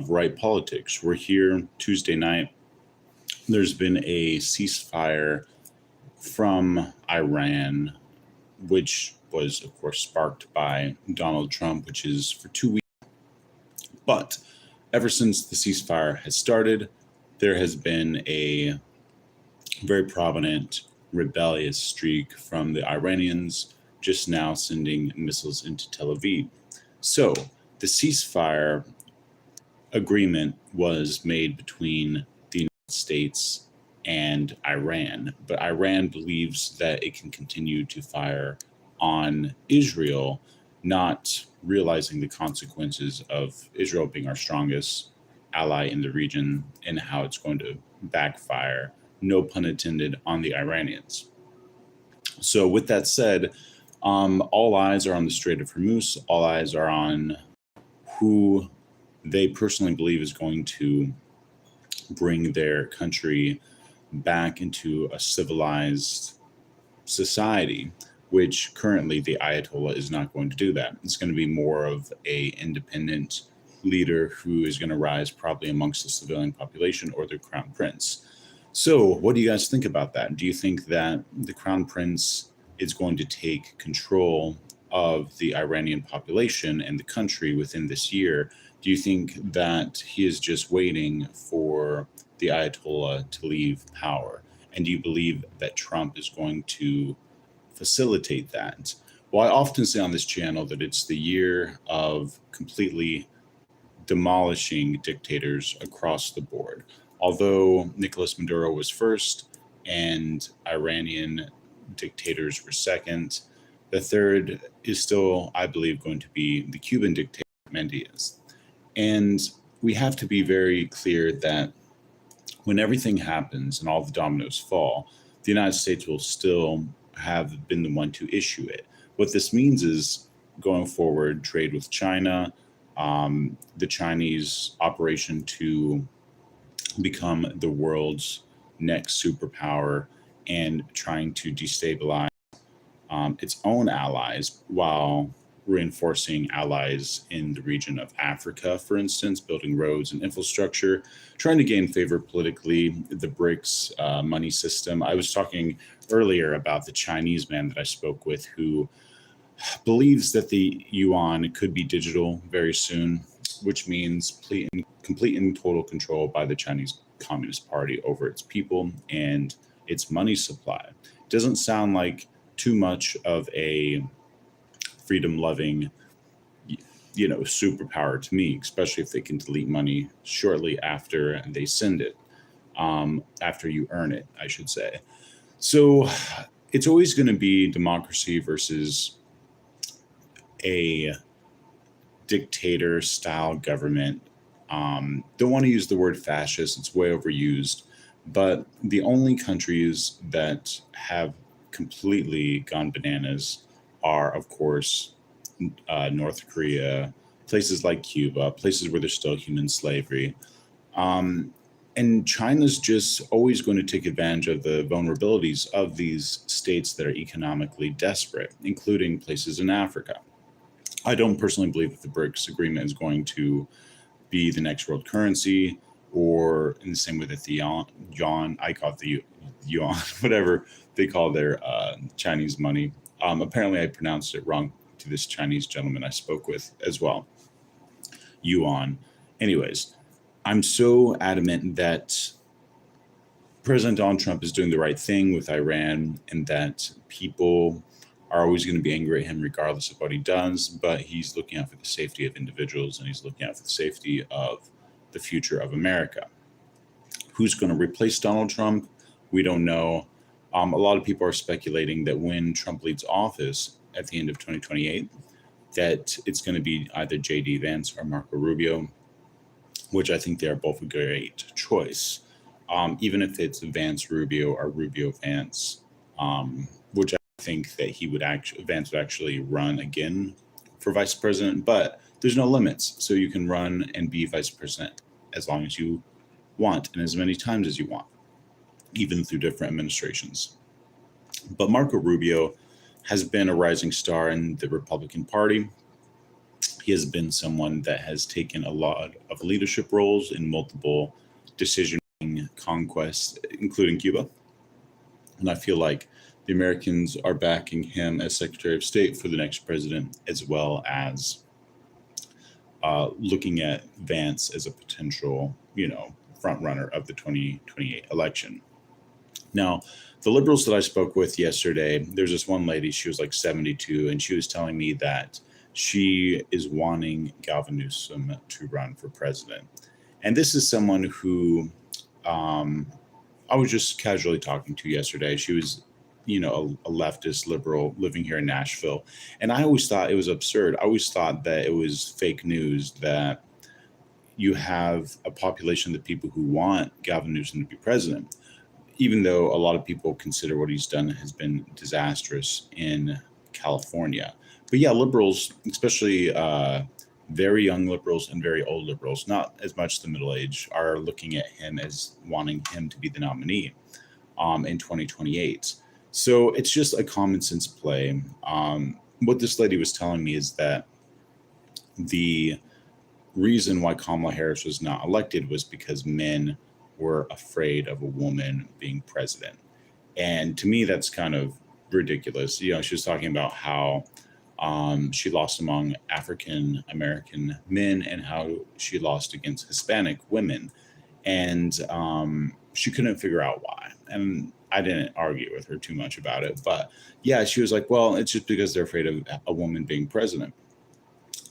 right politics. We're here Tuesday night. There's been a ceasefire from Iran, which was, of course, sparked by Donald Trump, which is for 2 weeks. But ever since the ceasefire has started, there has been a very prominent rebellious streak from the Iranians, just now sending missiles into Tel Aviv. So the ceasefire agreement was made between the United States and Iran, but Iran believes that it can continue to fire on Israel, not realizing the consequences of Israel being our strongest ally in the region and how it's going to backfire, no pun intended, on the Iranians. So, with that said, all eyes are on the Strait of Hormuz. All eyes are on who they personally believe is going to bring their country back into a civilized society, which currently the Ayatollah is not going to do that. It's going to be more of a independent leader who is going to rise probably amongst the civilian population or the crown prince. So, what do you guys think about that? Do you think that the crown prince is going to take control of the Iranian population and the country within this year? Do you think that he is just waiting for the Ayatollah to leave power? And do you believe that Trump is going to facilitate that? Well, I often say on this channel that it's the year of completely demolishing dictators across the board. Although Nicolas Maduro was first and Iranian dictators were second, the third is still, I believe, going to be the Cuban dictator, Menendez. And we have to be very clear that when everything happens and all the dominoes fall, the United States will still have been the one to issue it. What this means is going forward, trade with China, the Chinese operation to become the world's next superpower and trying to destabilize its own allies while reinforcing allies in the region of Africa, for instance, building roads and infrastructure, trying to gain favor politically, the BRICS money system. I was talking earlier about the Chinese man that I spoke with who believes that the yuan could be digital very soon, which means complete and total control by the Chinese Communist Party over its people and its money supply. Doesn't sound like too much of a freedom-loving, superpower to me, especially if they can delete money shortly after they send it, after you earn it, I should say. So it's always going to be democracy versus a dictator-style government. Don't want to use the word fascist; it's way overused. But the only countries that have completely gone bananas are, of course, North Korea, places like Cuba, places where there's still human slavery. And China's just always going to take advantage of the vulnerabilities of these states that are economically desperate, including places in Africa. I don't personally believe that the BRICS agreement is going to be the next world currency, or in the same way that the yuan, I call it the yuan, whatever they call their Chinese money. Apparently, I pronounced it wrong to this Chinese gentleman I spoke with as well. Yuan. Anyways, I'm so adamant that President Donald Trump is doing the right thing with Iran and that people are always going to be angry at him regardless of what he does, but he's looking out for the safety of individuals and he's looking out for the safety of the future of America. Who's going to replace Donald Trump? We don't know. A lot of people are speculating that when Trump leaves office at the end of 2028, that it's going to be either J.D. Vance or Marco Rubio, which I think they are both a great choice. Even if it's Vance Rubio or Rubio Vance, which I think that Vance would actually run again for vice president, but there's no limits. So you can run and be vice president as long as you want and as many times as you want, even through different administrations. But Marco Rubio has been a rising star in the Republican Party. He has been someone that has taken a lot of leadership roles in multiple decision conquests, including Cuba. And I feel like the Americans are backing him as Secretary of State for the next president, as well as looking at Vance as a potential, front runner of the 2028 election. Now, the liberals that I spoke with yesterday, there's this one lady, she was like 72, and she was telling me that she is wanting Gavin Newsom to run for president. And this is someone who I was just casually talking to yesterday. She was, a leftist liberal living here in Nashville. And I always thought it was absurd. I always thought that it was fake news that you have a population of people who want Gavin Newsom to be president, even though a lot of people consider what he's done has been disastrous in California. But yeah, liberals, especially very young liberals and very old liberals, not as much the middle age, are looking at him as wanting him to be the nominee in 2028. So it's just a common sense play. What this lady was telling me is that the reason why Kamala Harris was not elected was because men were afraid of a woman being president. And to me, that's kind of ridiculous. She was talking about how she lost among African American men and how she lost against Hispanic women. And she couldn't figure out why. And I didn't argue with her too much about it. But yeah, she was like, well, it's just because they're afraid of a woman being president.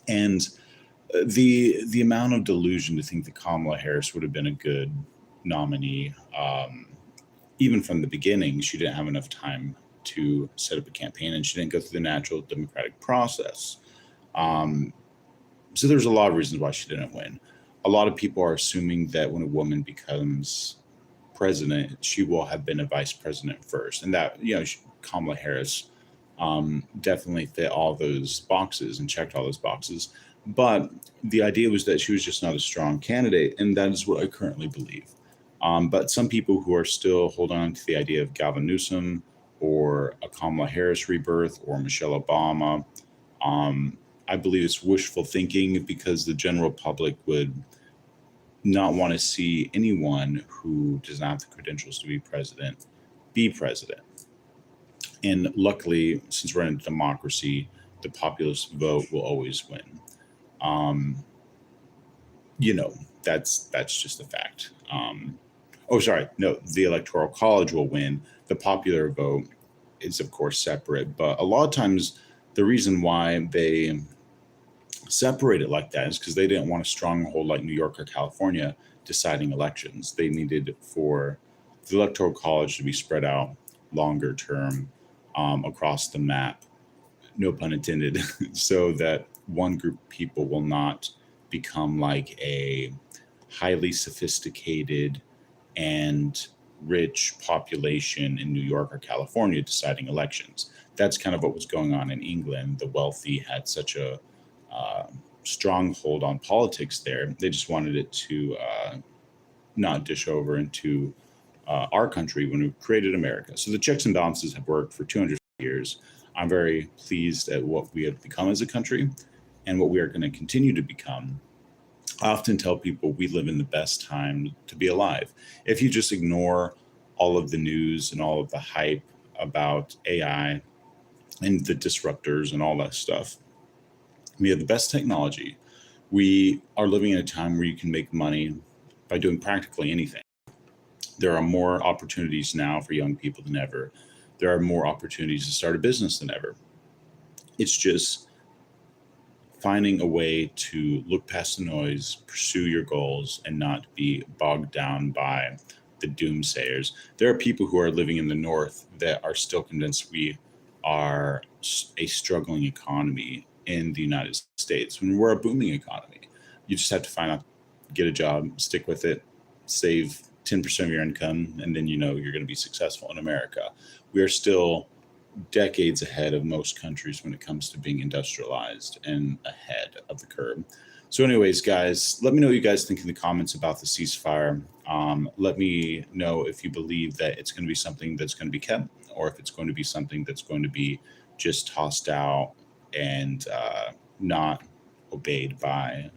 And the amount of delusion to think that Kamala Harris would have been a good nominee, even from the beginning, she didn't have enough time to set up a campaign, and she didn't go through the natural democratic process. So there's a lot of reasons why she didn't win. A lot of people are assuming that when a woman becomes president, she will have been a vice president first, and that Kamala Harris definitely fit all those boxes and checked all those boxes. But the idea was that she was just not a strong candidate, and that is what I currently believe. But some people who are still holding on to the idea of Gavin Newsom or a Kamala Harris rebirth or Michelle Obama, I believe it's wishful thinking, because the general public would not want to see anyone who does not have the credentials to be president be president. And luckily, since we're in a democracy, the populist vote will always win. That's just a fact. The Electoral College will win. The popular vote is, of course, separate. But a lot of times, the reason why they separate it like that is because they didn't want a stronghold like New York or California deciding elections. They needed for the Electoral College to be spread out longer term across the map, no pun intended, so that one group of people will not become like a highly sophisticated and rich population in New York or California deciding elections. That's kind of what was going on in England. The wealthy had such a stronghold on politics there. They just wanted it to not dish over into our country when we created America. So the checks and balances have worked for 200 years. I'm very pleased at what we have become as a country and what we are going to continue to become. I often tell people we live in the best time to be alive. If you just ignore all of the news and all of the hype about AI and the disruptors and all that stuff, we have the best technology. We are living in a time where you can make money by doing practically anything. There are more opportunities now for young people than ever. There are more opportunities to start a business than ever. It's just finding a way to look past the noise, pursue your goals, and not be bogged down by the doomsayers. There are people who are living in the North that are still convinced we are a struggling economy in the United States when we're a booming economy. You just have to find out, get a job, stick with it, save 10% of your income, and then you're going to be successful in America. We are still decades ahead of most countries when it comes to being industrialized and ahead of the curve. So anyways, guys, let me know what you guys think in the comments about the ceasefire. Let me know if you believe that it's going to be something that's going to be kept, or if it's going to be something that's going to be just tossed out and not obeyed by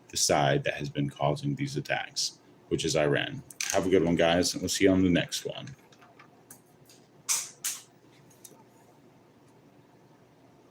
the side that has been causing these attacks, which is Iran. Have a good one, guys, and we'll see you on the next one.